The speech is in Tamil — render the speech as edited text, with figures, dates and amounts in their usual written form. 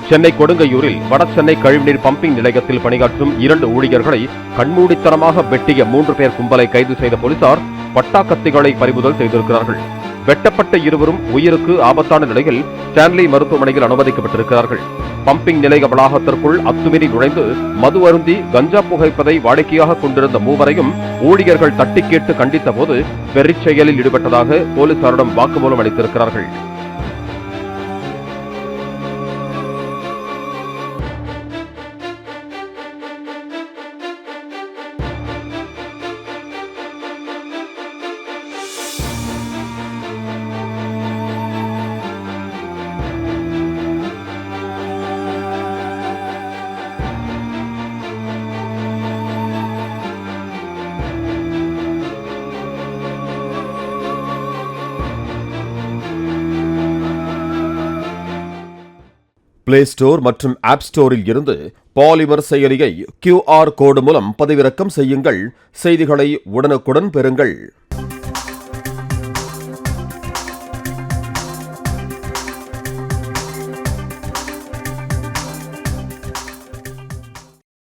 சென்னை கொடுங்கையூரில் வடசென்னை கழிவுநீர் பம்பிங் நிலையத்தில் பணியாற்றும் 2 ஊழியர்களை கண்மூடித்தனமாக வெட்டிய 3 பேர் கும்பலை கைது செய்த போலீசார் பட்டாக்கத்திகளை பறிமுதல் செய்திருக்கிறார்கள். வெட்டப்பட்ட இருவரும் உயிருக்கு ஆபத்தான நிலையில் ஸ்டான்லி மருத்துவமனையில் அனுமதிக்கப்பட்டிருக்கிறார்கள். பம்பிங் நிலைய வளாகத்திற்குள் அத்துமீறி நுழைந்து மது அருந்தி கஞ்சா புகைப்பதை வாடிக்கையாக கொண்டிருந்த 3வரையும் ஊழியர்கள் தட்டி கேட்டு கண்டித்த போது வெறிச் செயலில் ஈடுபட்டதாக போலீசாரிடம் வாக்குமூலம் அளித்திருக்கிறார்கள். பிளே ஸ்டோர் மற்றும் ஆப் ஸ்டோரில் இருந்து பாலிமர் செயலியை QR கோடு மூலம் பதிவிறக்கம் செய்யுங்கள். செய்திகளை உடனுக்குடன் பெறுங்கள்.